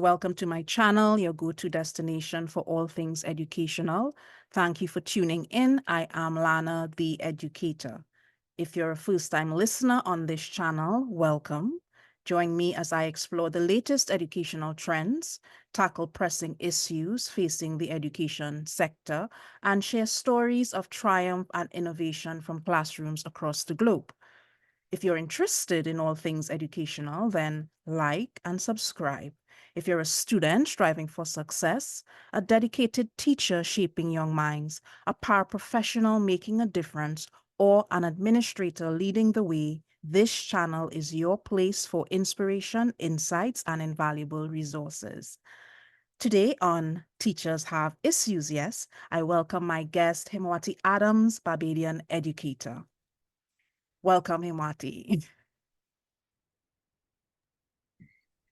welcome to my channel, your go-to destination for all things educational. Thank you for tuning in. I am Lana, the educator. If you're a first-time listener on this channel, welcome. Join me as I explore the latest educational trends, tackle pressing issues facing the education sector, and share stories of triumph and innovation from classrooms across the globe. If you're interested in all things educational, then like and subscribe. If you're a student striving for success, a dedicated teacher shaping young minds, a paraprofessional making a difference, or an administrator leading the way, this channel is your place for inspiration, insights, and invaluable resources. Today on Teachers Have Issues, Yes, I welcome my guest, Haimwattie Adams, Barbadian Educator. Welcome, Haimwattie.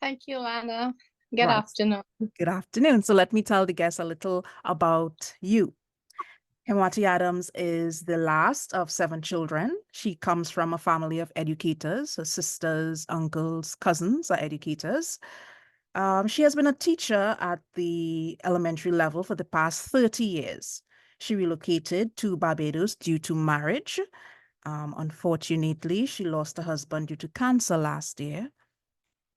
Thank you, Lana. Good Right. afternoon. Good afternoon. So let me tell the guests a little about you. Haimwattie Adams is the last of 7 children. She comes from a family of educators. Her sisters, uncles, cousins are educators. She has been a teacher at the elementary level for the past 30 years. She relocated to Barbados due to marriage. Unfortunately, she lost her husband due to cancer last year.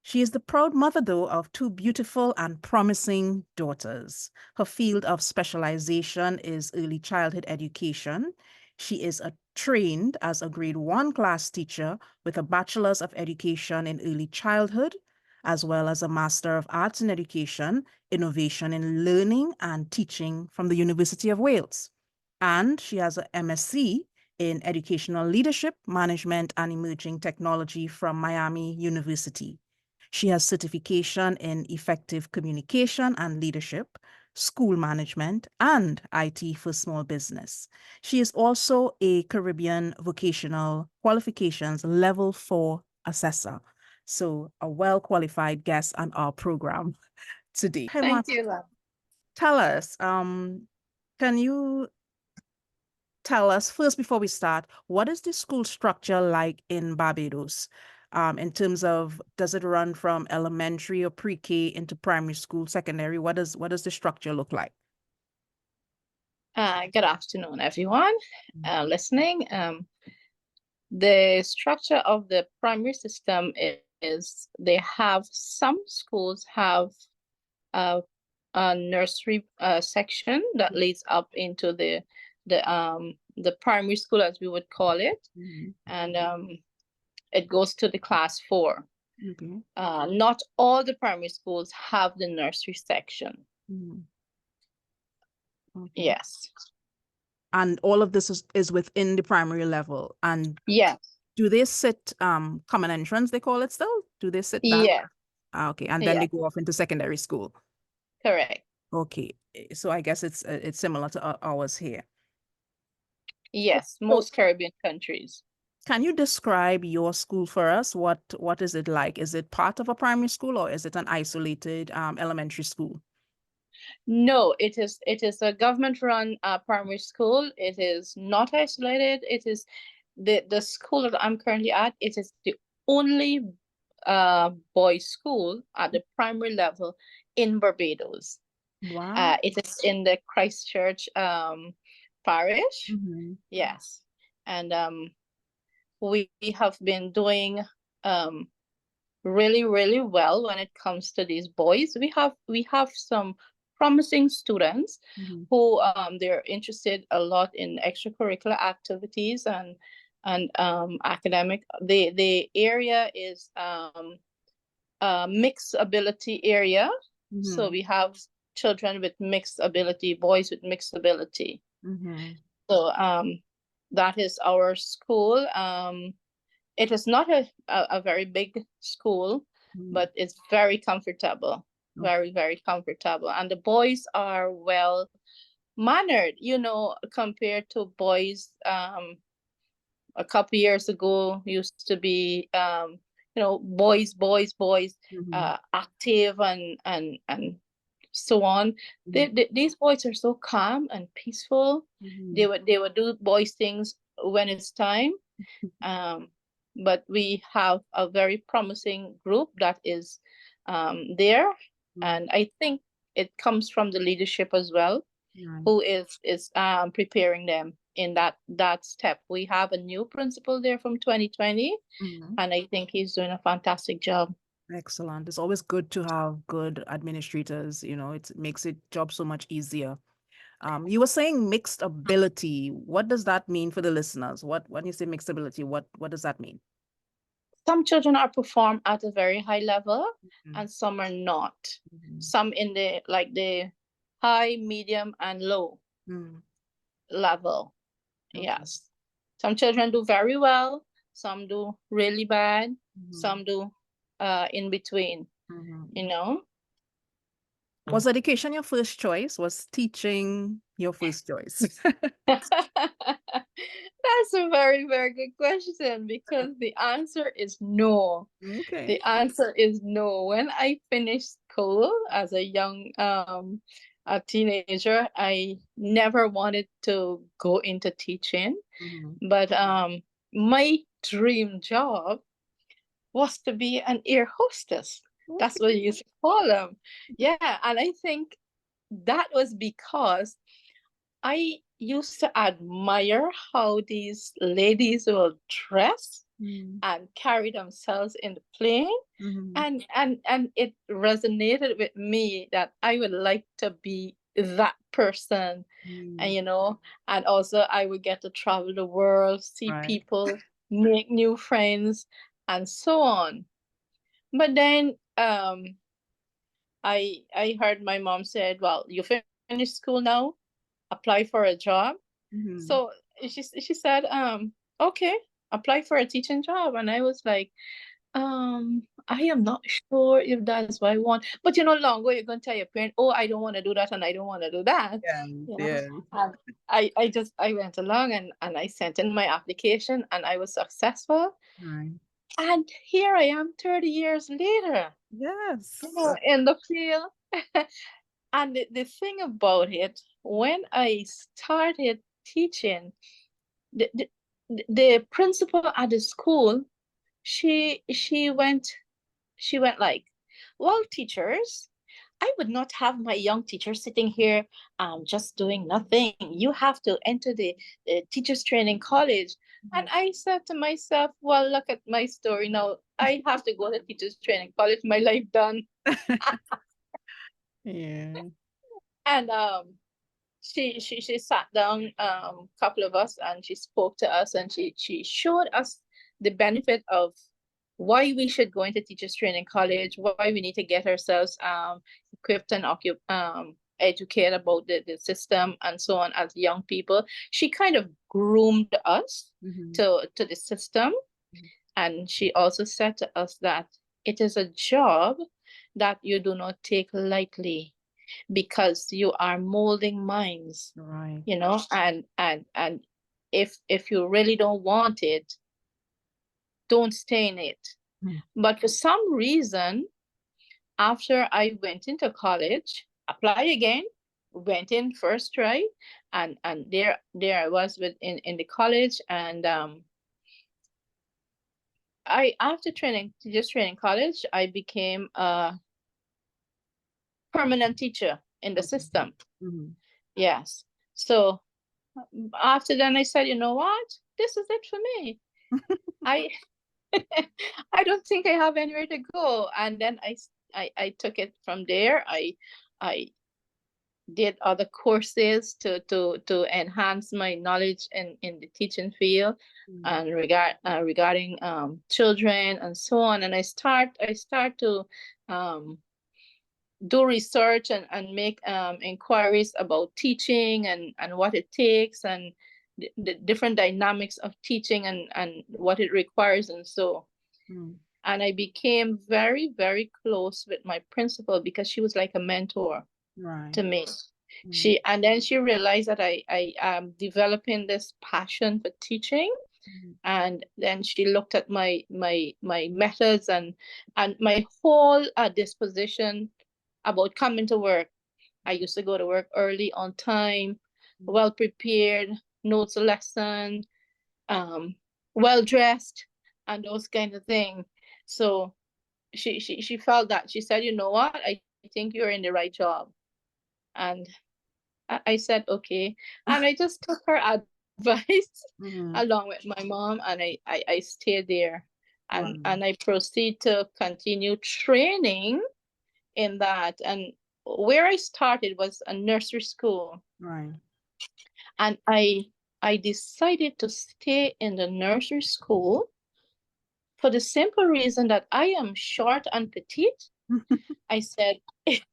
She is the proud mother, though, of 2 beautiful and promising daughters. Her field of specialization is early childhood education. She is trained as a grade 1 class teacher with a Bachelor's of Education in Early Childhood, as well as a Master of Arts in Education, Innovation in Learning and Teaching from the University of Wales. And she has an MSc in Educational Leadership, Management, and Emerging Technology from Miami University. She has certification in effective communication and leadership, school management, and IT for small business. She is also a Caribbean Vocational Qualifications Level 4 assessor. So a well-qualified guest on our program today. Thank you, Lana. Tell us, can you tell us first, before we start, what is the school structure like in Barbados? In terms of, does it run from elementary or pre-K into primary school, secondary? What does the structure look like? Good afternoon, everyone listening. The structure of the primary system is they have, some schools have a nursery section that leads up into the primary school, as we would call it, and it goes to the class 4. Okay. Not all the primary schools have the nursery section. Okay. Yes. And all of this is within the primary level. And yes, do they sit common entrance, they call it still? Do they sit that? yeah, Okay. And then yeah, they go off into secondary school. correct. Okay. So I guess it's similar to ours here. Yes, most Caribbean countries. Can you describe your school for us? What is it like? Is it part of a primary school, or is it an isolated elementary school? No, it is a government-run primary school. It is not isolated. It is the school that I'm currently at. It is the only boys' school at the primary level in Barbados. Wow. It is in the Christchurch parish. Yes, and we have been doing really, really well when it comes to these boys. We have some promising students who they're interested a lot in extracurricular activities and academic. The area is a mixed ability area. So we have children with mixed ability, boys with mixed ability. So that is our school. It is not a very big school, but it's very comfortable. Very, very comfortable. And the boys are well mannered, compared to boys a couple years ago used to be boys active and so on. These boys are so calm and peaceful. They would do boys things when it's time. But we have a very promising group that is there. And I think it comes from the leadership as well, who is preparing them in that step. We have a new principal there from 2020, and I think he's doing a fantastic job. Excellent. It's always good to have good administrators, it makes it job so much easier. You were saying mixed ability. What does that mean for the listeners? When you say mixed ability, what does that mean? Some children are perform at a very high level, and some are not. Some in the high, medium, and low level. Okay. Yes. Some children do very well, some do really bad, some do in between, Was education your first choice? Was teaching your first choice? That's a very, very good question, because the answer is no. Okay. The answer is no. When I finished school as a young a teenager, I never wanted to go into teaching. But my dream job was to be an air hostess. That's what you used to call them. Yeah, and I think that was because I used to admire how these ladies will dress and carry themselves in the plane. And it resonated with me that I would like to be that person. And and also I would get to travel the world, see people, make new friends, and so on. But then I heard my mom said, well, you finished school now, apply for a job. So she said, okay, apply for a teaching job. And I was like, I am not sure if that's what I want. But longer you're going to tell your parent, oh, I don't want to do that and I don't want to do that. Yeah. And I went along and I sent in my application and I was successful. And here I am 30 years later. Yes. In the field. And the thing about it, when I started teaching, the principal at the school, she went like, well, teachers, I would not have my young teachers sitting here just doing nothing. You have to enter the teachers training college. And I said to myself, well, look at my story now. I have to go to teachers training college, my life done. Yeah. And she sat down, couple of us, and she spoke to us, and she showed us the benefit of why we should go into teachers training college, why we need to get ourselves equipped and educate about the system and so on as young people. She kind of groomed us to the system. And she also said to us that it is a job that you do not take lightly, because you are molding minds, and if you really don't want it, don't stay in it. But for some reason, after I went into college, apply again, went in first try, and there I was in the college, and I after teachers training college, I became a permanent teacher in the system. Yes. So after then I said, you know what? This is it for me. I don't think I have anywhere to go. And then I took it from there. I did other courses to enhance my knowledge in the teaching field and regarding children and so on. And I start to do research and make inquiries about teaching and what it takes, and the different dynamics of teaching and what it requires, and so. And I became very, very close with my principal, because she was like a mentor to me. And then she realized that I am developing this passion for teaching. And then she looked at my methods and my whole disposition about coming to work. I used to go to work early, on time, well prepared, notes a lesson, well dressed, and those kind of things. So she felt that. She said, you know what, I think you're in the right job. And I said, okay. And I just took her advice along with my mom, and I stayed there. And I proceed to continue training in that. And where I started was a nursery school. Right. And I decided to stay in the nursery school for the simple reason that I am short and petite. I said,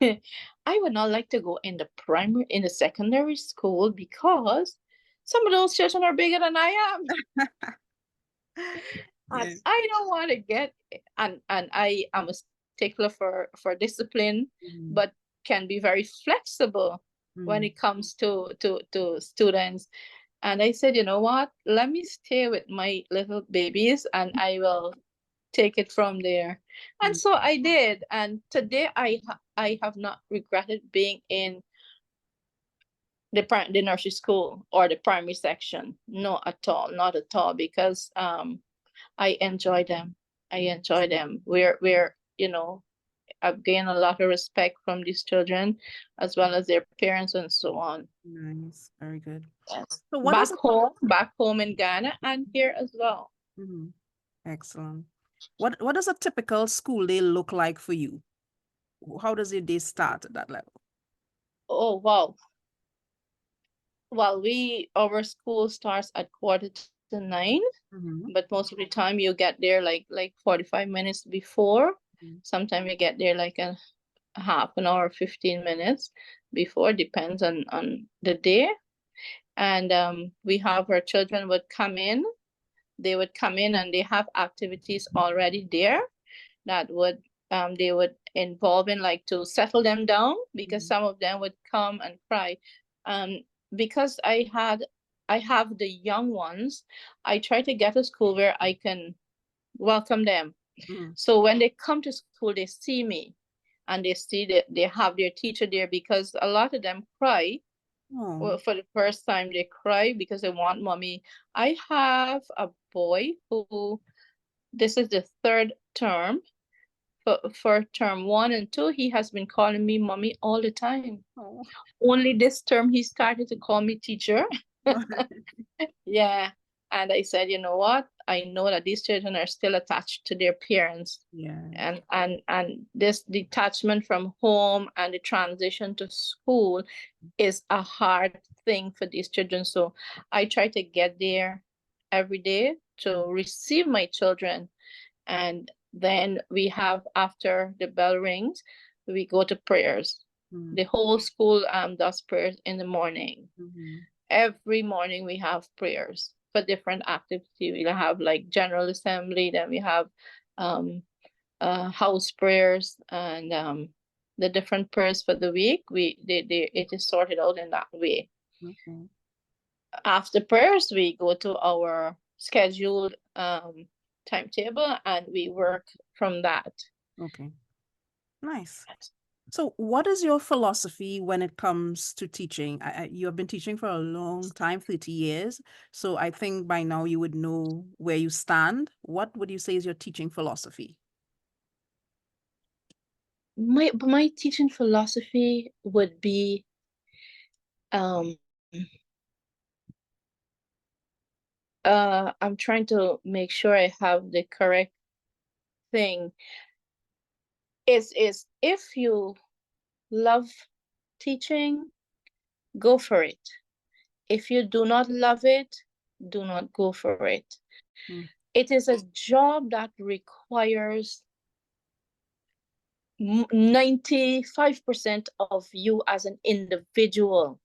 I would not like to go in the secondary school because some of those children are bigger than I am. And Yes. I don't want to get, and I am a stickler for discipline, but can be very flexible when it comes to students. And I said, you know what? Let me stay with my little babies, and I will take it from there. And so I did. And today I have not regretted being in the nursery school or the primary section. No, at all, not at all, because I enjoy them. I enjoy them. We're I've gained a lot of respect from these children, as well as their parents and so on. Nice. Very good. Yes. So what is Back home in Ghana and here as well. Excellent. What does a typical school day look like for you? How does your day start at that level? Oh, wow. Well, our school starts at 8:45, but most of the time you get there like 45 minutes before. Sometimes you get there like a half an hour, 15 minutes before, depends on the day. And we have our children would come in. They would come in and they have activities already there that would they would involve in, like, to settle them down, because some of them would come and cry. Because I have the young ones, I try to get a school where I can welcome them. So when they come to school, they see me and they see that they have their teacher there, because a lot of them cry. Well, for the first time, they cry because they want mommy. I have a boy who, this is the third term. For term 1 and 2, he has been calling me mommy all the time. Only this term he started to call me teacher. Yeah. And I said, you know what? I know that these children are still attached to their parents. Yeah. And this detachment from home and the transition to school is a hard thing for these children. So I try to get there every day to receive my children. And then we have, after the bell rings, we go to prayers. The whole school does prayers in the morning. Every morning we have prayers for different activities. We have like General Assembly, then we have house prayers, and the different prayers for the week. It is sorted out in that way. After prayers, we go to our scheduled timetable and we work from that. Okay. Nice. So what is your philosophy when it comes to teaching? You have been teaching for a long time, 30 years. So I think by now you would know where you stand. What would you say is your teaching philosophy? My teaching philosophy would be I'm trying to make sure I have the correct thing. Is if you love teaching, go for it. If you do not love it, do not go for it. It is a job that requires 95% of you as an individual.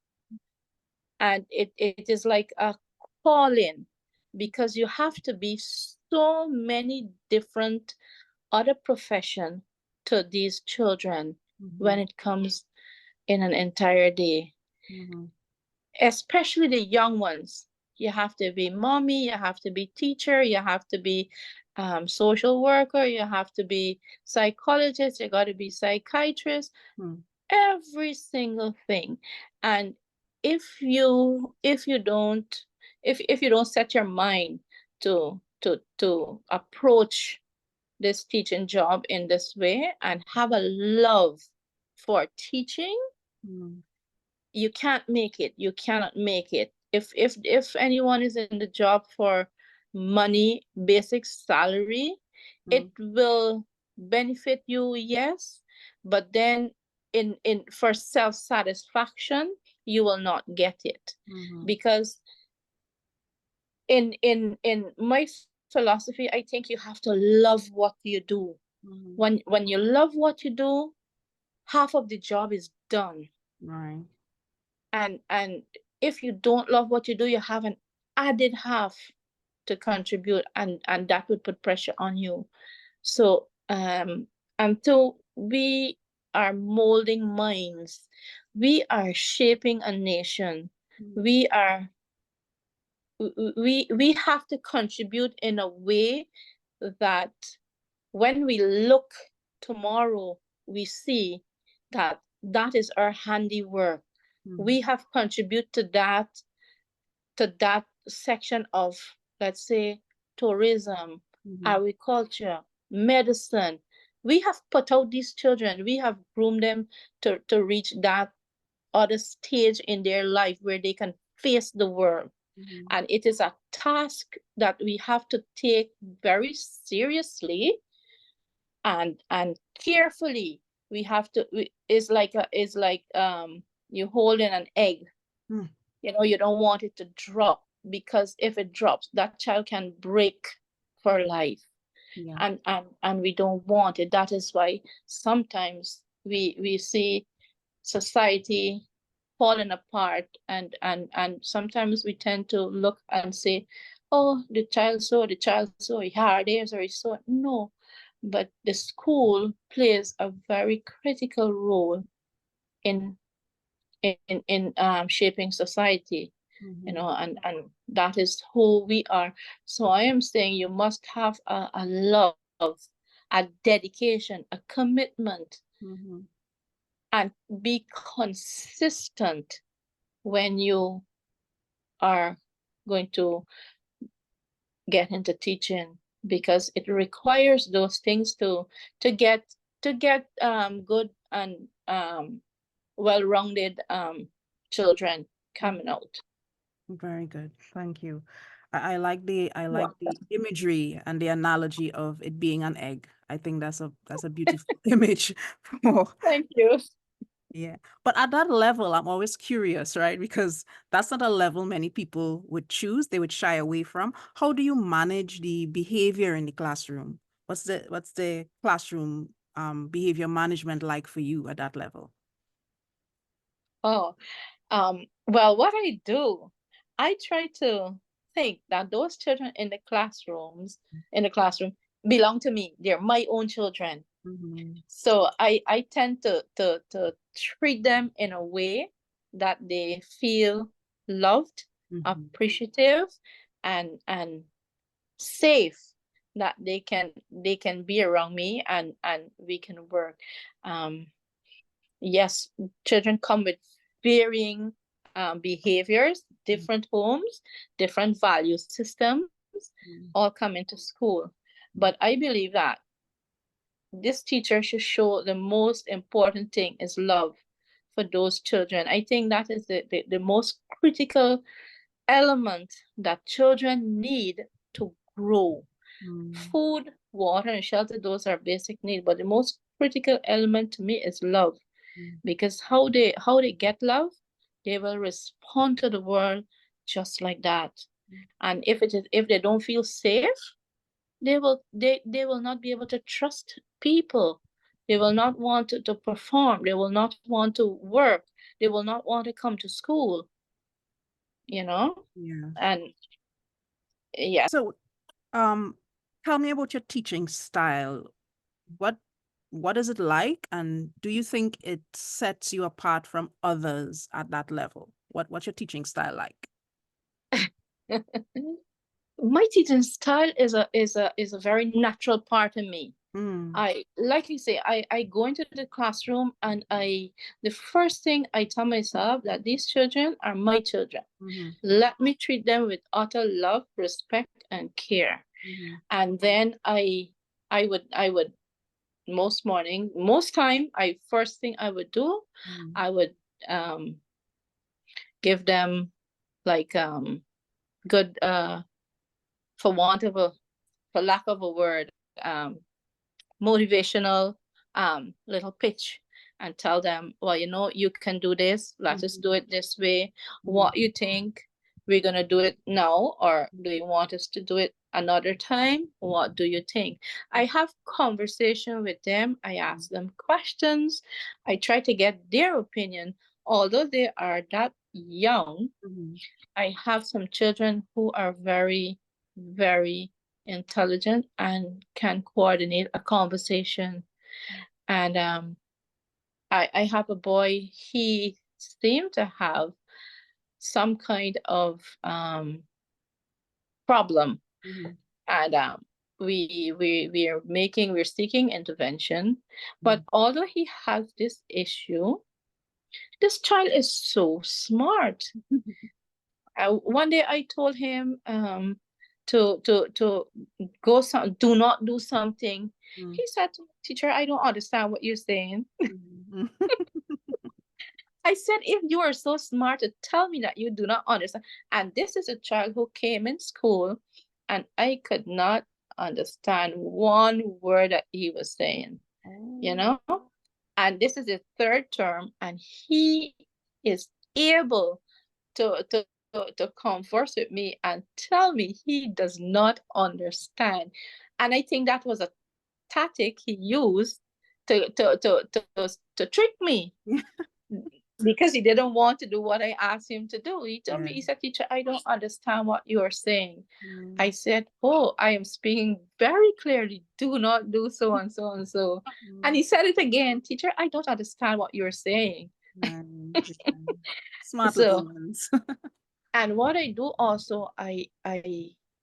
And it is like a calling, because you have to be so many different other profession to these children when it comes in an entire day. Especially the young ones. You have to be mommy, you have to be teacher, you have to be social worker, you have to be psychologist, you got to be psychiatrist, every single thing. And if you don't set your mind to approach this teaching job in this way and have a love for teaching, you can't make it. You cannot make it. If anyone is in the job for money, basic salary, it will benefit you, yes, but then in for self-satisfaction, you will not get it. Because in my philosophy, I think you have to love what you do. When you love what you do, half of the job is done. Right. And if you don't love what you do, you have an added half to contribute, and that would put pressure on you. So until we are molding minds, we are shaping a nation. We have to contribute in a way that when we look tomorrow, we see that that is our handiwork. We have contributed to that section of, let's say, tourism, agriculture, medicine. We have put out these children. We have groomed them to reach that other stage in their life where they can face the world. And it is a task that we have to take very seriously and carefully. We have to. It's like you holding an egg. You know, you don't want it to drop, because if it drops, that child can break for life. And we don't want it. That is why sometimes we see society falling apart, and sometimes we tend to look and say, oh, the child so hard days, or so. No, but the school plays a very critical role in shaping society, you know, and that is who we are. So I am saying you must have a love, a dedication, a commitment, and be consistent when you are going to get into teaching, because it requires those things to get good and well-rounded children coming out. Very good. Thank you. I like the imagery and the analogy of it being an egg. I think that's a beautiful image for. Thank you. Yeah. But at that level, I'm always curious, right? Because that's not a level many people would choose, they would shy away from. How do you manage the behavior in the classroom? What's the classroom behavior management like for you at that level? Oh, well, what I do, I try to think that those children in the classroom belong to me. They're my own children. So I tend to treat them in a way that they feel loved, appreciative, and safe, that they can be around me, and we can work. Yes, children come with varying behaviors, different homes, different value systems, all come into school. But I believe that this teacher should show the most important thing is love for those children. I think that is the most critical element that children need to grow. Food, water, and shelter, those are basic needs, but the most critical element to me is love. Because how they get love, they will respond to the world just like that. And if they don't feel safe, they will not be able to trust people. They will not want to perform. They will not want to work. They will not want to come to school. You know? Yeah. And yeah. So tell me about your teaching style. What is it like, and do you think it sets you apart from others at that level? What's your teaching style like? My teaching style is a very natural part of me. I like you say, I go into the classroom, and the first thing I tell myself that these children are my children. Let me treat them with utter love, respect, and care. And then I would most time, first thing I would do, I would give them like good for want of a for lack of a word, motivational little pitch, and tell them, well, you can do this. Let us do it this way. What you think? We're gonna do it now, or do you want us to do it another time? What do you think? I have conversation with them. I ask them questions. I try to get their opinion. Although they are that young, I have some children who are very, very intelligent and can coordinate a conversation. And I have a boy. He seemed to have some kind of problem, and we're seeking intervention. But although he has this issue, this child is so smart. One day I told him to go do not do something. He said, "Teacher, I don't understand what you're saying." I said, if you are so smart to tell me that you do not understand. And this is a child who came in school and I could not understand one word that he was saying, and this is his third term, and he is able to converse with me and tell me he does not understand. And I think that was a tactic he used to trick me. Because he didn't want to do what I asked him to do. He told me, he said, "Teacher, I don't understand what you are saying." I said, "Oh, I am speaking very clearly. Do not do so and so and so." And he said it again, "Teacher, I don't understand what you're saying." Smart little ones. And what I do also, I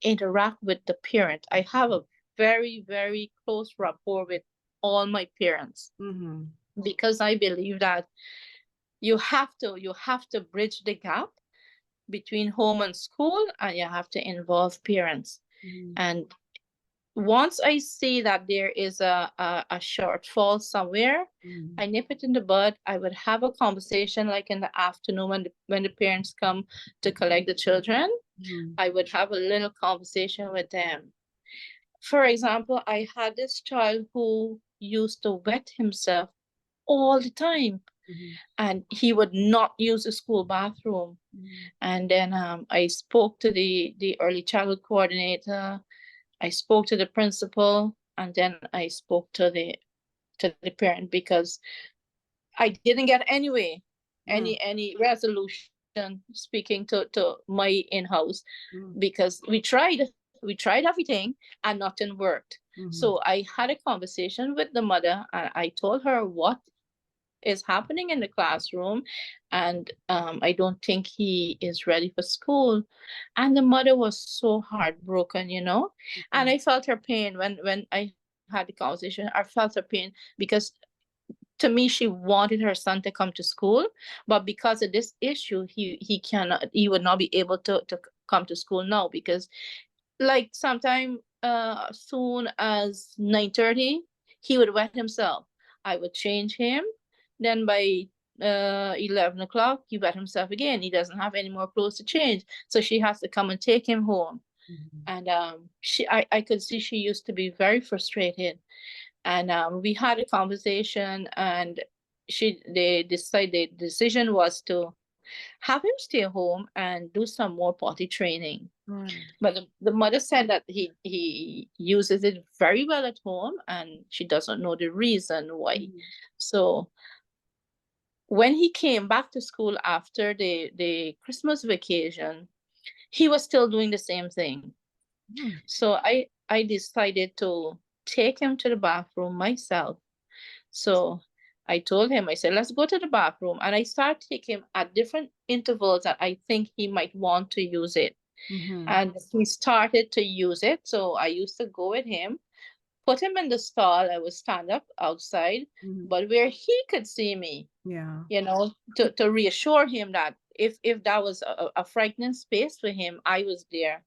interact with the parent. I have a very, very close rapport with all my parents, because I believe that you have to bridge the gap between home and school, and you have to involve parents. And once I see that there is a shortfall somewhere, I nip it in the bud. I would have a conversation like in the afternoon when the parents come to collect the children. I would have a little conversation with them. For example, I had this child who used to wet himself all the time. And he would not use the school bathroom. And then I spoke to the early childhood coordinator. I spoke to the principal, and then I spoke to the parent, because I didn't get any resolution speaking to my in-house, because we tried everything and nothing worked. So I had a conversation with the mother, and I told her what is happening in the classroom, and I don't think he is ready for school. And the mother was so heartbroken, and I felt her pain when I had the conversation. I felt her pain, because to me, she wanted her son to come to school, but because of this issue, he would not be able to come to school now, because like sometime soon as 9:30, he would wet himself. I would change him. Then by 11 o'clock, he wet himself again. He doesn't have any more clothes to change. So she has to come and take him home. And I could see she used to be very frustrated. And we had a conversation, and the decision was to have him stay home and do some more potty training. But the mother said that he uses it very well at home, and she doesn't know the reason why. So when he came back to school after the Christmas vacation, he was still doing the same thing. So I decided to take him to the bathroom myself. So I told him, I said, let's go to the bathroom. And I started taking him at different intervals that I think he might want to use it. And he started to use it. So I used to go with him, put him in the stall. I would stand up outside, but where he could see me, to reassure him that if that was a frightening space for him, I was there.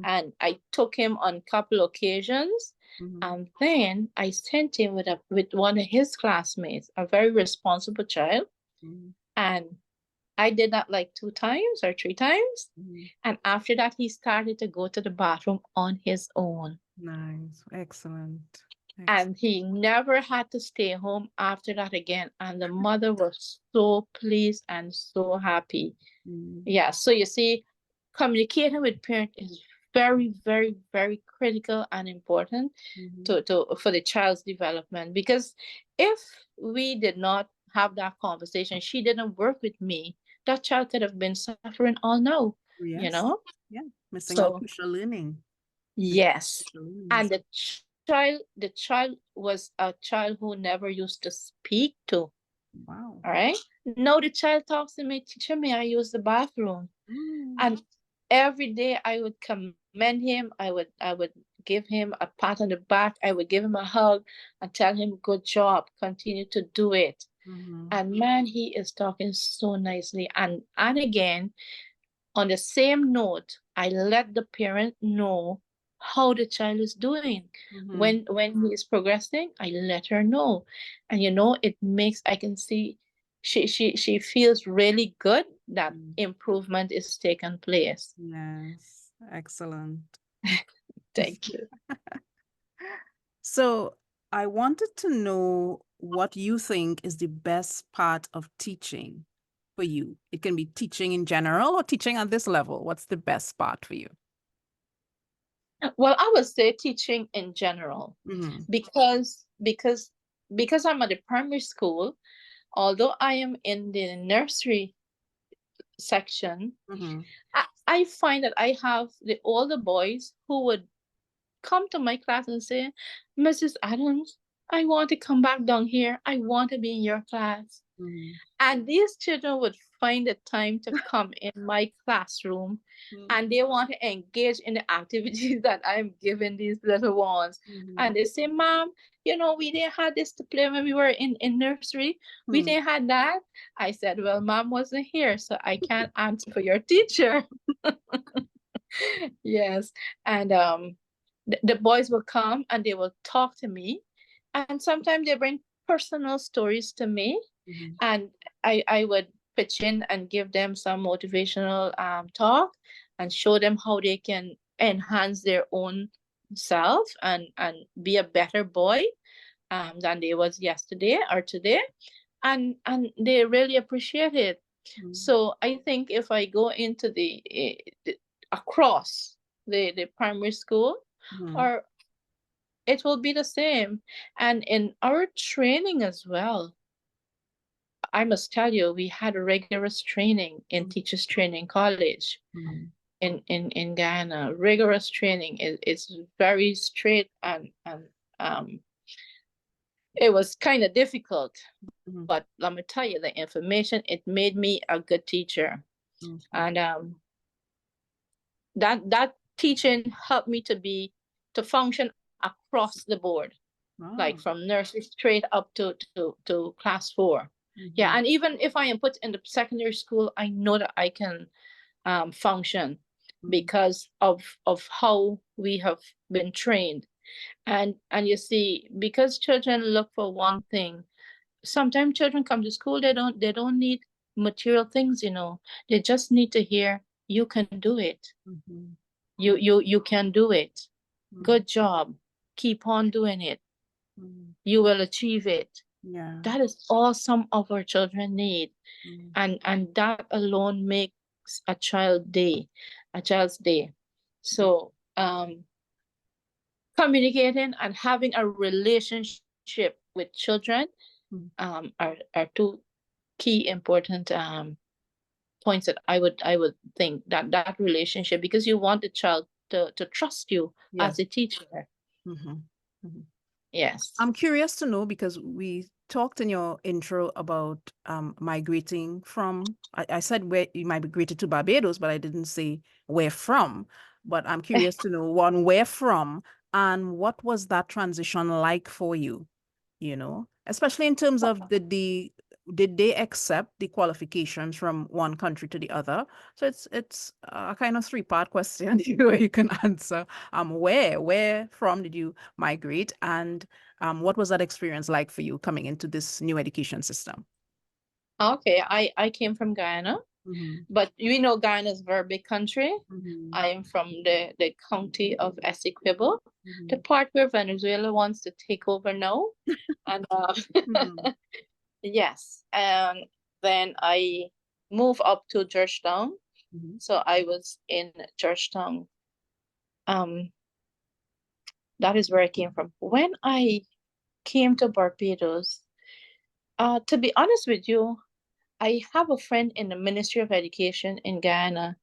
And I took him on a couple occasions. And then I sent him with one of his classmates, a very responsible child. And I did that like 2 times or 3 times. And after that, he started to go to the bathroom on his own. Nice. Excellent. And he never had to stay home after that again. And the mother was so pleased and so happy. Yeah. So you see, communicating with parents is very, very, very critical and important for the child's development. Because if we did not have that conversation, she didn't work with me, that child could have been suffering all now. Yes. You know? Yeah. Missing out crucial learning. Yes. And the child was a child who never used to speak to. Wow. All right. Now the child talks to me, teacher, may I use the bathroom? And every day I would commend him. I would give him a pat on the back. I would give him a hug and tell him, good job, continue to do it. And man, he is talking so nicely. And again, on the same note, I let the parent know how the child is doing. When he is progressing, I let her know. And it makes, I can see she feels really good that improvement is taking place. Yes. Excellent. Thank you. So I wanted to know what you think is the best part of teaching for you. It can be teaching in general or teaching at this level. What's the best part for you? Well, I would say teaching in general, because I'm at the primary school, although I am in the nursery section, I find that I have the older boys who would come to my class and say, Mrs. Adams, I want to come back down here. I want to be in your class. And these children would find the time to come in my classroom and they want to engage in the activities that I'm giving these little ones. And they say, Mom, we didn't have this to play when we were in nursery. We didn't have that. I said, well, Mom wasn't here, so I can't answer for your teacher. Yes. And the boys will come and they will talk to me. And sometimes they bring personal stories to me. And I would pitch in and give them some motivational talk and show them how they can enhance their own self and be a better boy than they was yesterday or today. And they really appreciate it. So I think if I go into the across the primary school, or it will be the same. And in our training as well, I must tell you, we had a rigorous training in Teachers Training College in Guyana. Rigorous training. It's very straight and it was kind of difficult. But let me tell you, the information, it made me a good teacher. And that teaching helped me to function across the board. Like from nursery straight up to class 4. Yeah, and even if I am put in the secondary school, I know that I can function because of how we have been trained. And you see, because children look for one thing, sometimes children come to school, they don't need material things, they just need to hear, you can do it. You can do it. Good job. Keep on doing it. You will achieve it. Yeah. That is all some of our children need. And that alone makes a child's day. So communicating and having a relationship with children are 2 key important points that I would think that relationship, because you want the child to trust you as a teacher. Yes. I'm curious to know, because we talked in your intro about migrating from, I said where you migrated to Barbados, but I didn't say where from. But I'm curious to know, one, where from, and what was that transition like for you, especially in terms of the did they accept the qualifications from one country to the other? So it's a kind of three-part question where you can answer. Where from did you migrate, and what was that experience like for you coming into this new education system? Okay, I came from Guyana, but you know Guyana is a very big country. I am from the county of Essequibo, the part where Venezuela wants to take over now. And yes, and then I moved up to Georgetown. So I was in Georgetown. That is where I came from. When I came to Barbados, to be honest with you, I have a friend in the Ministry of Education in Guyana,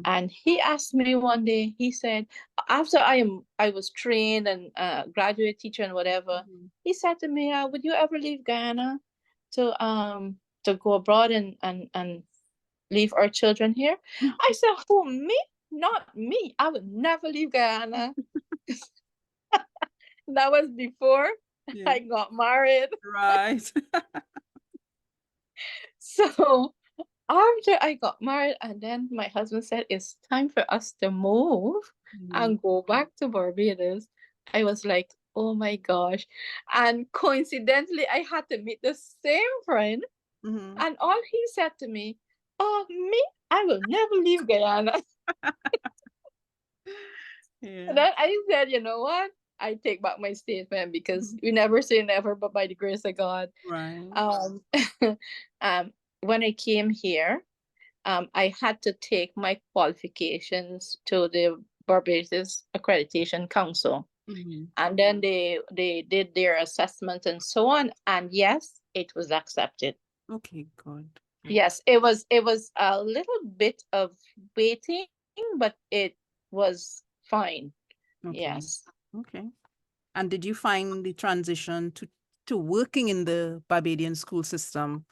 and he asked me one day, he said, after I was trained and graduate teacher and whatever, he said to me, would you ever leave Guyana to go abroad and leave our children here? I said, who, me? Not me. I would never leave Guyana. That was before I got married. Right. So after I got married, and then my husband said, it's time for us to move and go back to Barbados. I was like, oh my gosh. And coincidentally, I had to meet the same friend. And all he said to me, oh, me, I will never leave Guyana. And then I said, you know what? I take back my statement, because we never say never, but by the grace of God. Right. When I came here, I had to take my qualifications to the Barbados Accreditation Council. And then they did their assessment and so on. And yes, it was accepted. Okay, good. Yes, it was a little bit of waiting, but it was fine. Okay. Yes. Okay. And did you find the transition to working in the Barbadian school system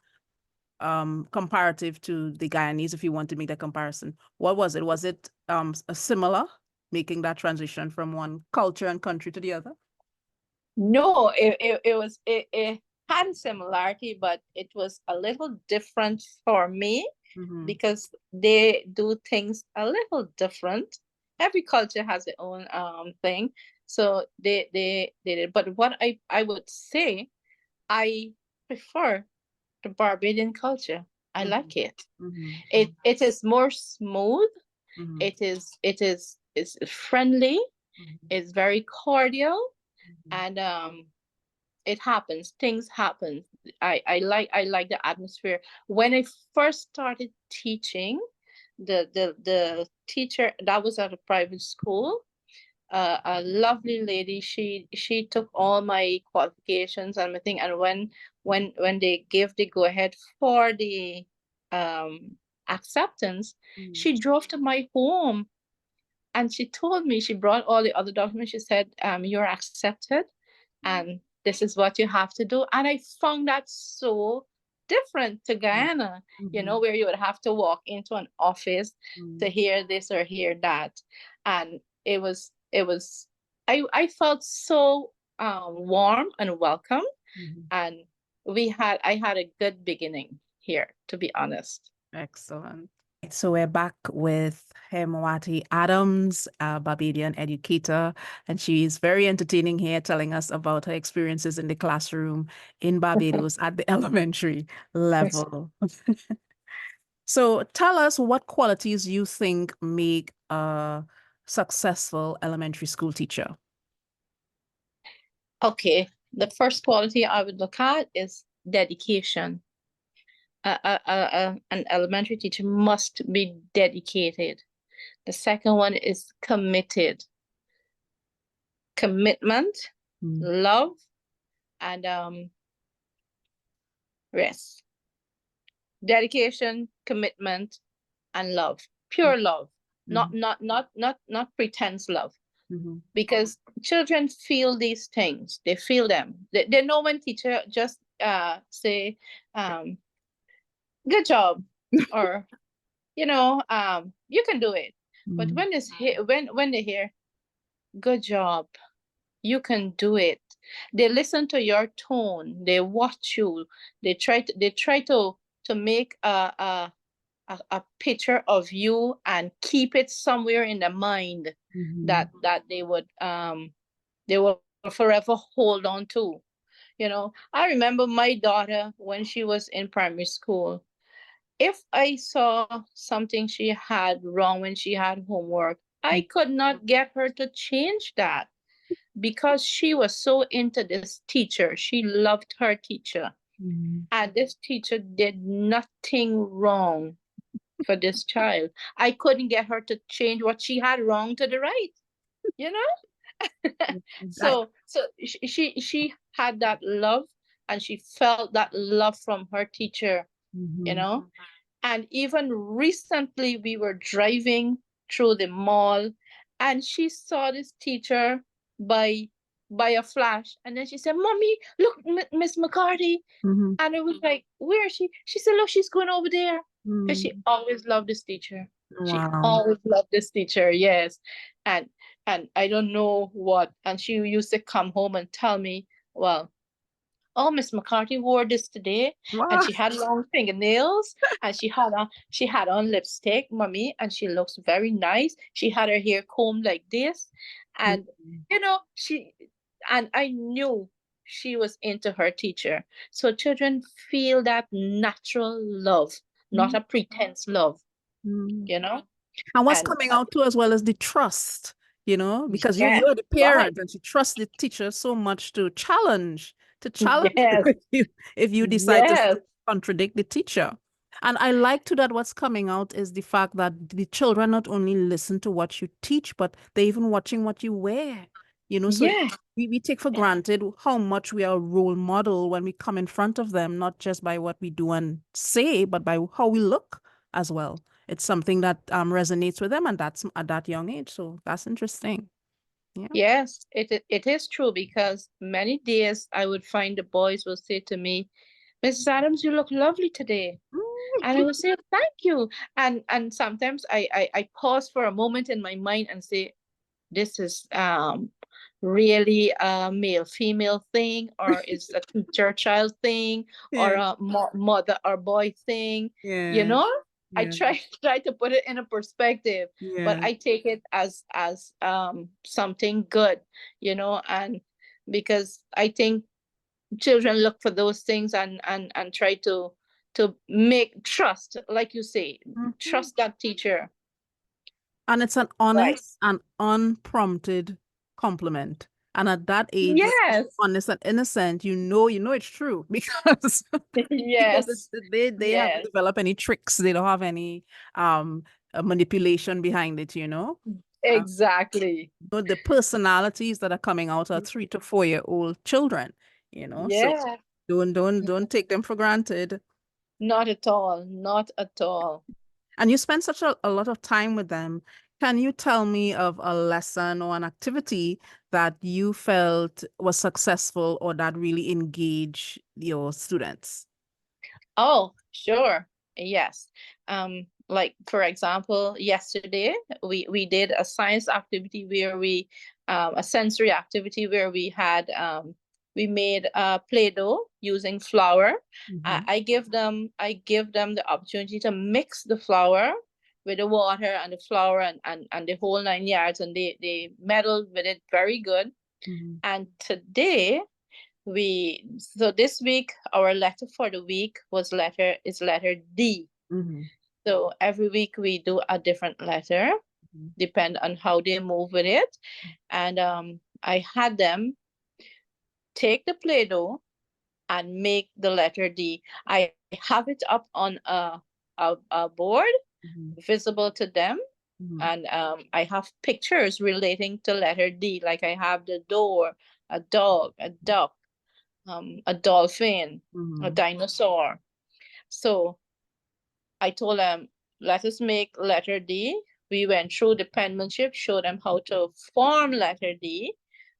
comparative to the Guyanese, if you want to make that comparison? What was it? Was it a similar, making that transition from one culture and country to the other? No, it had similarity, but it was a little different for me, because they do things a little different. Every culture has their own thing. So they did. But what I would say, I prefer the Barbadian culture. I like it. It is more smooth. It's friendly. It's very cordial, and things happen. I like the atmosphere. When I first started teaching, the teacher that was at a private school, a lovely lady, she took all my qualifications and everything, and when they gave the go ahead for the acceptance, she drove to my home, and she told me, she brought all the other documents. She said, you're accepted, and this is what you have to do. And I found that so different to Guyana, where you would have to walk into an office to hear this or hear that. And I felt so warm and welcome. And I had a good beginning here, to be honest. Excellent. So we're back with Haimwattie Adams, a Barbadian educator, and she's very entertaining here, telling us about her experiences in the classroom in Barbados at the elementary level. So tell us what qualities you think make a successful elementary school teacher. Okay, the first quality I would look at is dedication. An elementary teacher must be dedicated. The second one is committed. Commitment, love, and rest. Dedication, commitment, and love. Pure love. Not pretense love. Because children feel these things. They feel them. They know when teacher just say, good job, or you can do it. But when they hear good job, You can do it. They listen to your tone. They watch you. They try to make a picture of you and keep it somewhere in the mind that they will forever hold on to. I remember my daughter when she was in primary school. If I saw something she had wrong when she had homework, I could not get her to change that because she was so into this teacher. She loved her teacher. And this teacher did nothing wrong for this child. I couldn't get her to change what she had wrong to the right, you know? That, So she had that love, and she felt that love from her teacher, you know? And even recently we were driving through the mall, and she saw this teacher by by a flash, and then she said, "Mommy, look, Miss McCarty." And it was like, "Where is she?" She said, "Look, she's going over there." Because she always loved this teacher. She wow. always loved this teacher, yes. And I don't know what. And she used to come home and tell me, "Well, oh, Miss McCarthy wore this today, and Wow. she had long fingernails, and she had on lipstick, mommy, and she looks very nice. She had her hair combed like this, and she, and I knew she was into her teacher. So children feel that natural love, not a pretense love, you know, And what's and coming out too as well as the trust, because yes, you're the right, parent and you trust the teacher so much to challenge yes, if you decide to yes, contradict the teacher. And I like to that what's coming out is the fact that the children not only listen to what you teach, but they're even watching what you wear. So yes, we take for granted how much we are a role model when we come in front of them, not just by what we do and say, but by how we look as well. It's something that resonates with them, and that's at that young age. So that's interesting. Yeah. Yes, it is true, because many days I would find the boys will say to me, "Mrs. Adams, you look lovely today." And I would say, "Thank you." And sometimes I pause for a moment in my mind and say, "This is really a male female thing, or is a teacher child thing, or Yeah. a mother or boy thing?" You Yeah. know? I Yeah. try to put it in a perspective, but Yeah. I take it as something good, and because I think children look for those things, and try to make trust, like you say, trust that teacher. And it's an Right. honest and unprompted compliment. And at that age, when it's Yes. honest and innocent, you know it's true because Yes. they haven't Yes. developed any tricks. They don't have any manipulation behind it. Uh, Exactly. the personalities that are coming out are 3 to 4 year old children. So Yeah. don't take them for granted. Not at all. Not at all. And you spend such a lot of time with them. Can you tell me of a lesson or an activity that you felt was successful or that really engaged your students? Oh, sure. Yes. Like for example, yesterday we did a science activity where a sensory activity where we made Play-Doh using flour. I give them the opportunity to mix the flour with the water and the flour, and the whole 9 yards, and they meddled with it very good. And today so this week our letter for the week is letter D. So every week we do a different letter, depend on how they move with it. And I had them take the Play-Doh and make the letter D. I have it up on a board visible to them. And I have pictures relating to letter D, like I have the door, a dog, a duck, a dolphin, a dinosaur. So I told them, let us make letter D. We went through the penmanship, showed them how to form letter D.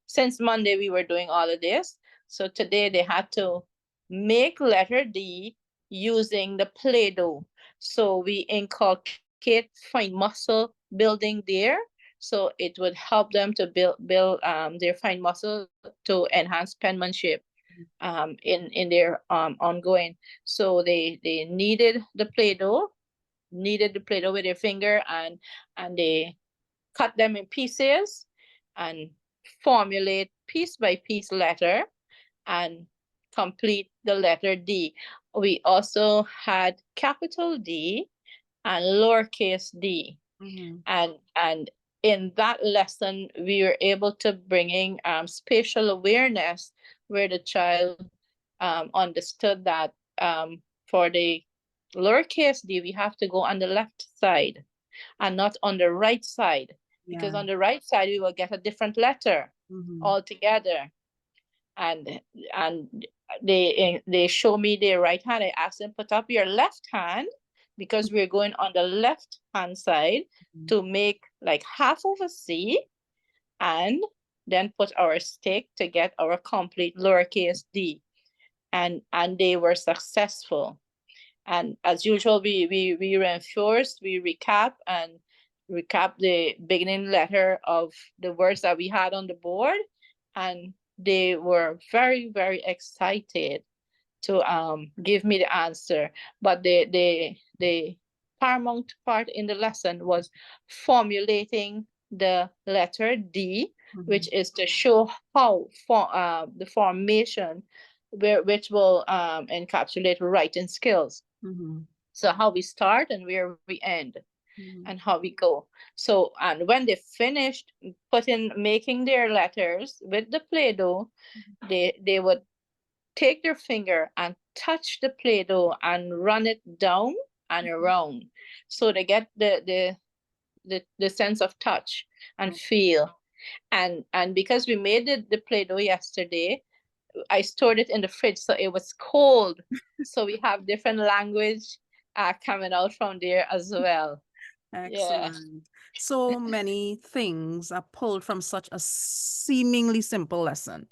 Since Monday, we were doing all of this. So today they had to make letter D using the Play-Doh. So we inculcate fine muscle building there. So it would help them to build their fine muscle to enhance penmanship in their ongoing. So they needed the Play-Doh, with their finger, and they cut them in pieces and formulate piece by piece letter and complete the letter D. We also had capital D and lowercase d. And in that lesson, we were able to bring in spatial awareness, where the child understood that for the lowercase d, we have to go on the left side and not on the right side, because on the right side we will get a different letter altogether. And they show me their right hand. I asked them, put up your left hand, because we're going on the left hand side to make like half of a C, and then put our stick to get our complete lowercase d. And they were successful. And as usual, we reinforce, we recap the beginning letter of the words that we had on the board. And they were very, very excited to give me the answer. But the paramount part in the lesson was formulating the letter D, which is to show how the formation, which will encapsulate writing skills. So how we start and where we end, and how we go. So, and when they finished making their letters with the Play-Doh, they would take their finger and touch the Play-Doh and run it down and around, so they get the sense of touch and feel. And because we made the Play-Doh yesterday, I stored it in the fridge, so it was cold. So we have different language coming out from there as well. Excellent. Yeah. So many things are pulled from such a seemingly simple lesson,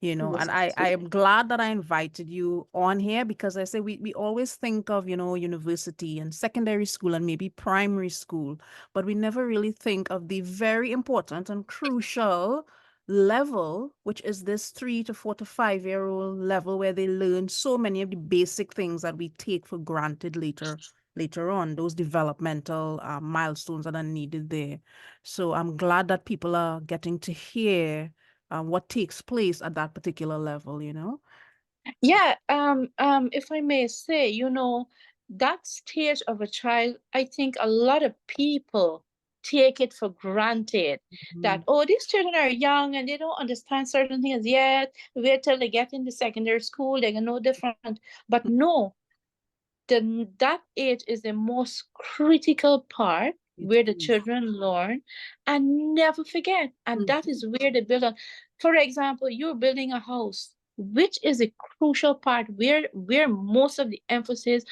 and I am glad that I invited you on here, because I say we always think of, university and secondary school and maybe primary school, but we never really think of the very important and crucial level, which is this 3 to 4 to 5-year-old level, where they learn so many of the basic things that we take for granted later on, those developmental milestones that are needed there. So I'm glad that people are getting to hear what takes place at that particular level, Yeah, if I may say, that stage of a child, I think a lot of people take it for granted that, oh, these children are young and they don't understand certain things yet. Wait till they get into secondary school, they can know different. But no, that age is the most critical part, where the children learn and never forget. And that is where they build on. For example, you're building a house, which is a crucial part, where most of the emphasis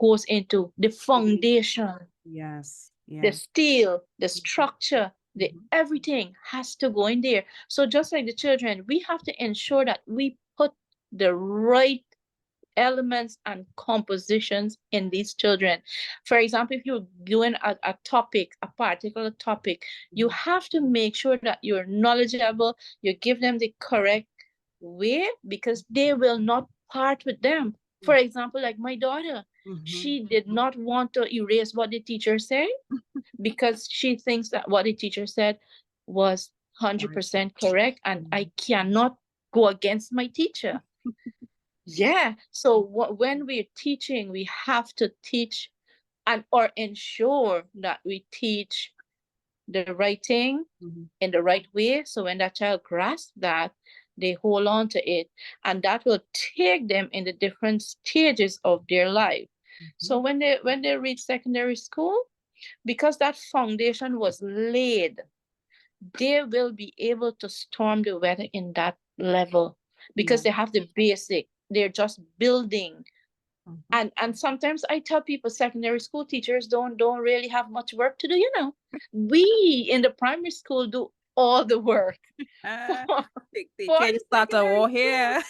goes into the foundation. Yes. The steel, the structure, the everything has to go in there. So just like the children, we have to ensure that we put the right elements and compositions in these children. For example, if you're doing a particular topic, you have to make sure that you're knowledgeable, you give them the correct way, because they will not part with them. For example, like my daughter, she did not want to erase what the teacher said, because she thinks that what the teacher said was 100% correct, and I cannot go against my teacher. Yeah. So when we're teaching, we have to teach or ensure that we teach the right thing in the right way. So when that child grasps that, they hold on to it, and that will take them in the different stages of their life. So when they reach secondary school, because that foundation was laid, they will be able to storm the weather in that level, because they have the basic. They're just building. And sometimes I tell people secondary school teachers don't really have much work to do. We in the primary school do all the work. Can you start a war here?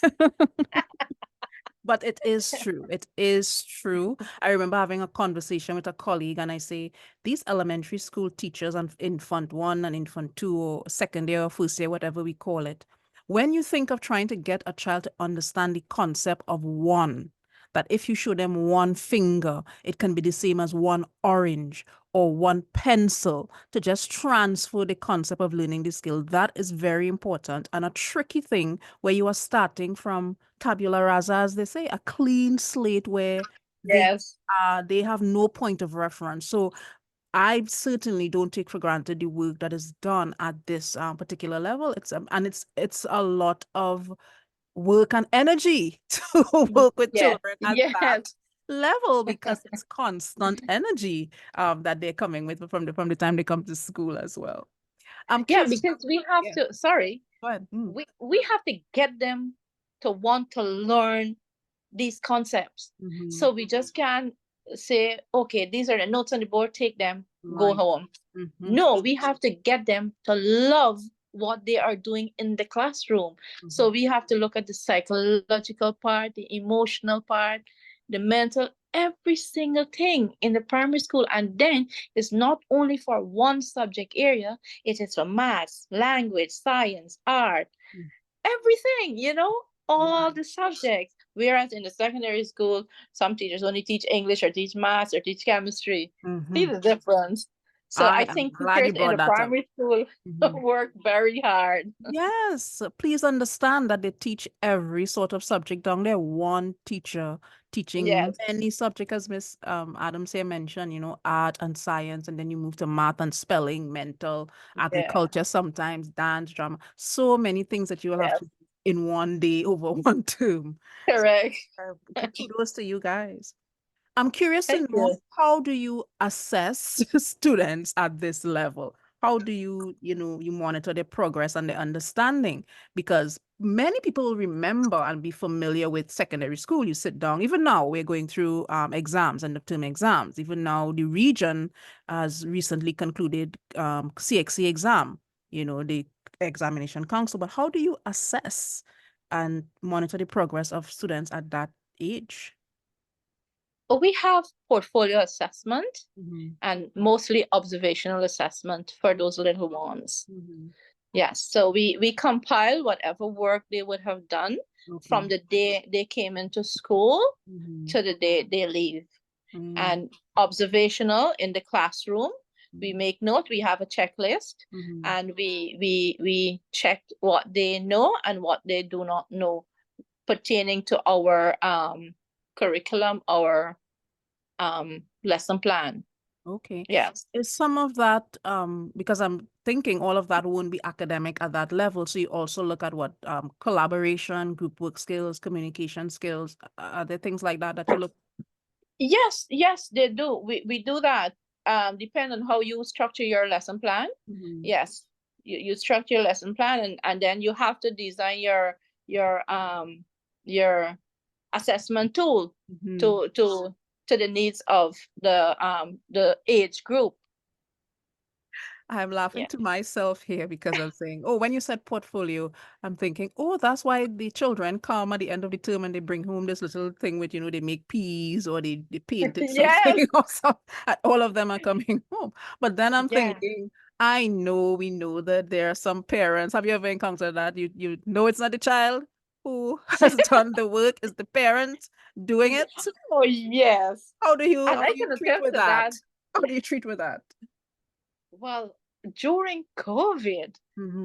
But it is true. It is true. I remember having a conversation with a colleague, and I say, these elementary school teachers and infant one and infant two, or second year or first year, whatever we call it, when you think of trying to get a child to understand the concept of one, that if you show them one finger, it can be the same as one orange or one pencil, to just transfer the concept of learning the skill. That is very important and a tricky thing where you are starting from tabula rasa, as they say, a clean slate where Yes. they have no point of reference. So I certainly don't take for granted the work that is done at this particular level. It's a lot of work and energy to work with Yes. children at that Yes. level, because it's constant energy that they're coming with from the time they come to school as well. I'm Yeah, curious. because we have Yeah, to, sorry, go ahead. we have to get them to want to learn these concepts. So we just can't say, okay, these are the notes on the board, take them, go Right. home. No, we have to get them to love what they are doing in the classroom. So we have to look at the psychological part, the emotional part, the mental, every single thing in the primary school. And then it's not only for one subject area, it is for maths, language, science, art, everything, all the subjects. Whereas in the secondary school, some teachers only teach English or teach maths or teach chemistry. See the difference. So I I am think glad teachers you in brought the that up. primary school work very hard. Yes, please understand that they teach every sort of subject down there. One teacher teaching Yes, many subjects, as Miss Adams here mentioned, art and science, and then you move to math and spelling, mental, yeah, agriculture, sometimes dance, drama, so many things that you will have yes, to do in one day over one term. So, correct. kudos to you guys. I'm curious to Thank know, you. how do you assess students at this level? How do you monitor their progress and their understanding? Because many people remember and be familiar with secondary school. You sit down, even now we're going through exams and the term exams. Even now, the region has recently concluded CXC exam, the examination council. But how do you assess and monitor the progress of students at that age? We have portfolio assessment and mostly observational assessment for those little ones. Yes, so we compile whatever work they would have done from the day they came into school to the day they leave. And observational in the classroom, we make note, we have a checklist, and we check what they know and what they do not know pertaining to our curriculum, our lesson plan. Okay. Yes. Is some of that, because I'm thinking all of that won't be academic at that level. So you also look at what collaboration, group work skills, communication skills. Are there things like that you look? Yes, they do. We do that. Depend on how you structure your lesson plan. Yes. You structure your lesson plan, and then you have to design your assessment tool to the needs of the age group. I'm laughing Yeah. to myself here because I'm saying, oh, when you said portfolio, I'm thinking, oh, that's why the children come at the end of the term and they bring home this little thing with, they make peas or they painted Yes. something or something. All of them are coming home. But then I'm Yeah. thinking, we know that there are some parents. Have you ever encountered that? You know it's not the child who has done the work, it's the parent doing it. Oh yes. How do you And how I do you can treat attest with to that? that. How do you treat with that? Well, during COVID,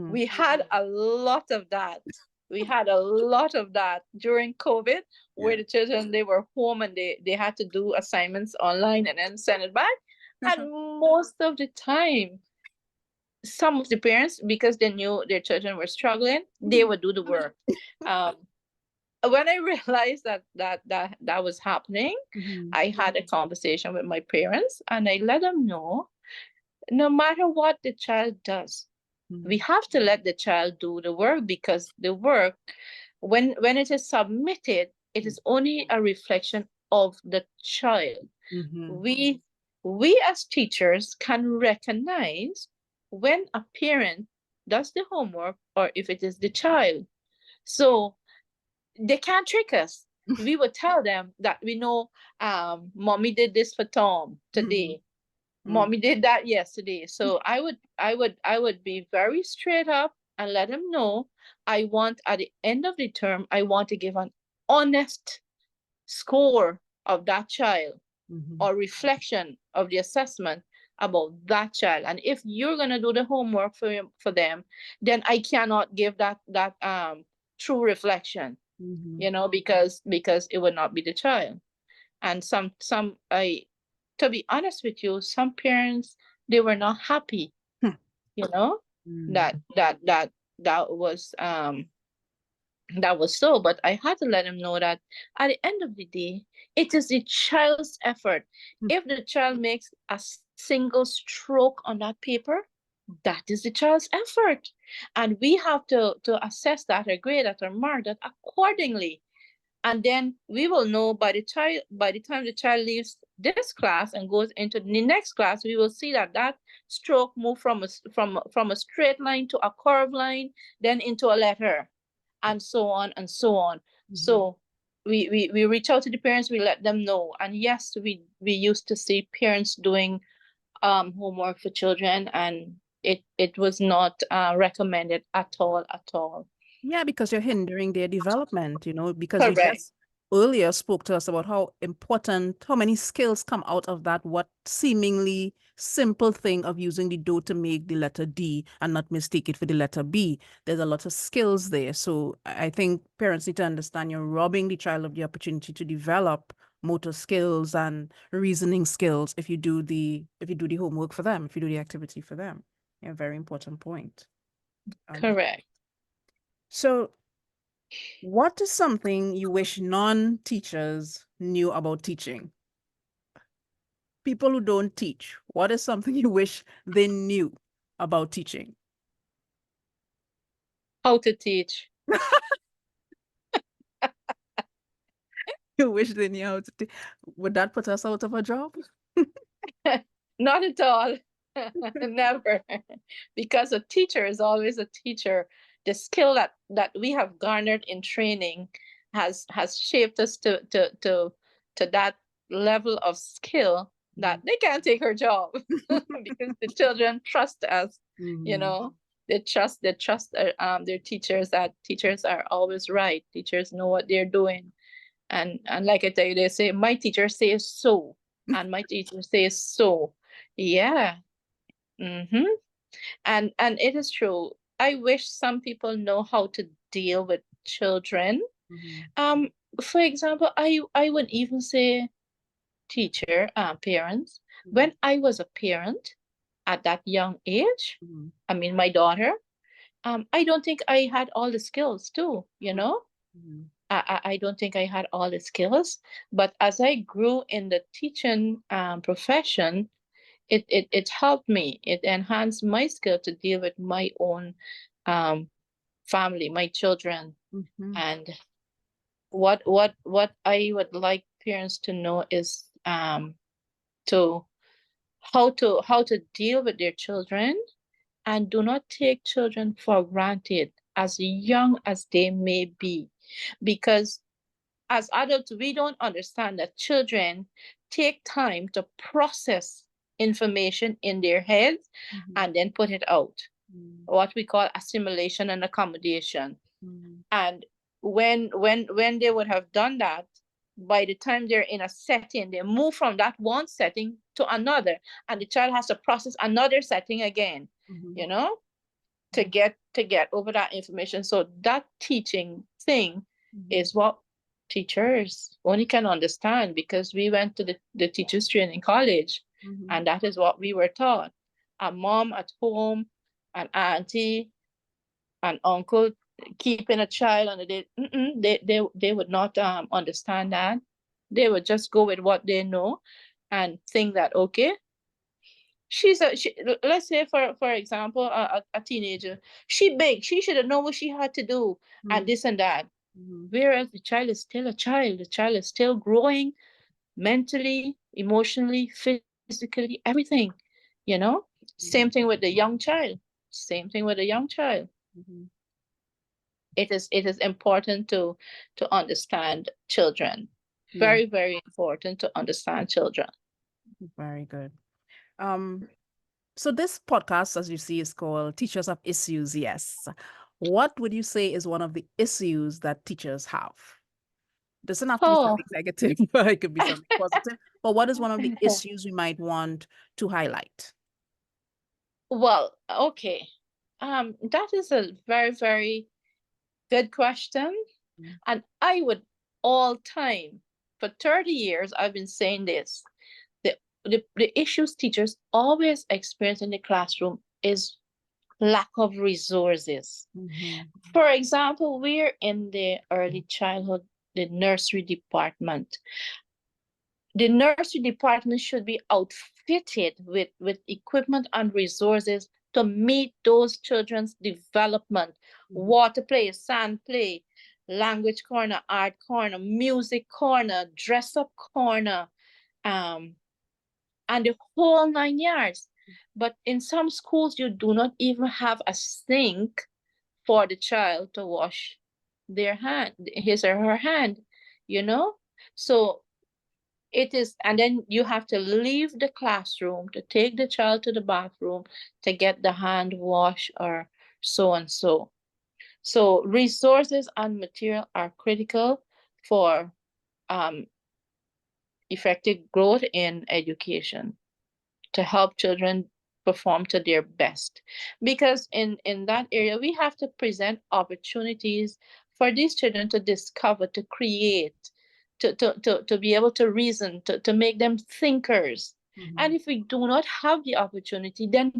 we had a lot of that. We had a lot of that during COVID, where the children, they were home and they had to do assignments online and then send it back. And most of the time, some of the parents, because they knew their children were struggling, they would do the work. When I realized that was happening, I had a conversation with my parents and I let them know, no matter what the child does, we have to let the child do the work, because the work, when it is submitted, it is only a reflection of the child. We as teachers can recognize when a parent does the homework or if it is the child. So they can't trick us. we would tell them that we know mommy did this for Tom today. Mommy did that yesterday. So I would be very straight up and let him know I want, at the end of the term, I want to give an honest score of that child or reflection of the assessment about that child. And if you're gonna do the homework for them, then I cannot give that true reflection, because it would not be the child. And to be honest with you, some parents, they were not happy, that was so. But I had to let them know that at the end of the day, it is the child's effort. If the child makes a single stroke on that paper, that is the child's effort, and we have to assess that, or grade that, or mark that accordingly. And then we will know by the time the child leaves this class and goes into the next class, we will see that stroke moved from a straight line to a curved line, then into a letter, and so on and so on. So we reach out to the parents, we let them know. And yes, we used to see parents doing homework for children, and it was not recommended at all. Yeah, because you're hindering their development, because you Correct. just earlier spoke to us about how many skills come out of that, what seemingly simple thing of using the dough to make the letter D and not mistake it for the letter B. There's a lot of skills there. So I think parents need to understand you're robbing the child of the opportunity to develop motor skills and reasoning skills if you do the homework for them, if you do the activity for them. Yeah, very important point. Correct. So what is something you wish non-teachers knew about teaching? People who don't teach, what is something you wish they knew about teaching? How to teach. You wish they knew how to teach. Would that put us out of a job? Not at all. Never. Because a teacher is always a teacher. The skill that we have garnered in training has shaped us to that level of skill that they can't take her job because the children trust us. They trust their teachers, that teachers are always right. Teachers know what they're doing. And like I tell you, they say, my teacher says so, and my teacher says so. Yeah. And it is true. I wish some people know how to deal with children. For example, I would even say teacher, parents. When I was a parent at that young age, I mean, my daughter, I don't think I had all the skills too, I don't think I had all the skills. But as I grew in the teaching profession, it helped me. It enhanced my skill to deal with my own family, my children. And what I would like parents to know is to how to deal with their children, and do not take children for granted, as young as they may be, because as adults we don't understand that children take time to process information in their heads and then put it out. What we call assimilation and accommodation. And when they would have done that, by the time they're in a setting, they move from that one setting to another, and the child has to process another setting again, to get over that information. So that teaching thing is what teachers only can understand, because we went to the teachers training college, and that is what we were taught. A mom at home, an auntie, an uncle keeping a child on they would not understand that. They would just go with what they know and think that, okay, let's say for example, a teenager, she big, she should have known what she had to do, and this and that. Whereas the child is still a child. The child is still growing mentally, emotionally, physically, everything, Same thing with the young child. it is important to understand children. Yeah, Very, very important to understand children. very good. So this podcast, as you see, is called Teachers Have Issues. Yes. What would you say is one of the issues that teachers have? Doesn't have to be Oh, something negative, but it could be something positive. But what is one of the issues we might want to highlight? well, okay. That is a very, very good question. And I would all time, for 30 years, I've been saying this. The issues teachers always experience in the classroom is lack of resources. For example, we're in the early childhood, the nursery department. The nursery department should be outfitted with equipment and resources to meet those children's development. Water play, sand play, language corner, art corner, music corner, dress up corner, and the whole 9 yards. But in some schools, you do not even have a sink for the child to wash their hand, his or her hand, you know? So it is, and then you have to leave the classroom to take the child to the bathroom to get the hand wash or so and so. So resources and material are critical for effective growth in education, to help children perform to their best. Because in that area, we have to present opportunities for these children to discover, to create, to be able to reason, to make them thinkers. And if we do not have the opportunity, then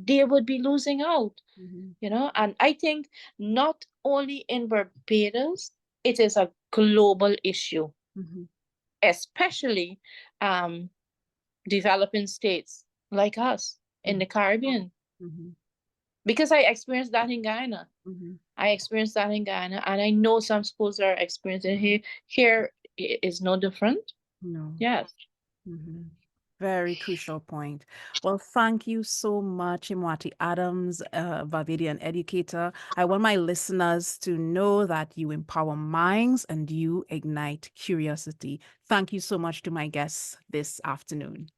they would be losing out. And I think not only in Barbados, it is a global issue, especially developing states like us in the Caribbean. Because I experienced that in Ghana. I experienced that in Ghana, and I know some schools are experiencing here. Here is no different. No. Yes. Very crucial point. Well, thank you so much, Haimwattie Adams, Barbadian educator. I want my listeners to know that you empower minds and you ignite curiosity. Thank you so much to my guests this afternoon.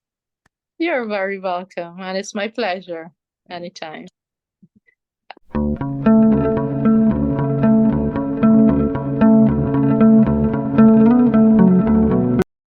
You're very welcome, and it's my pleasure anytime.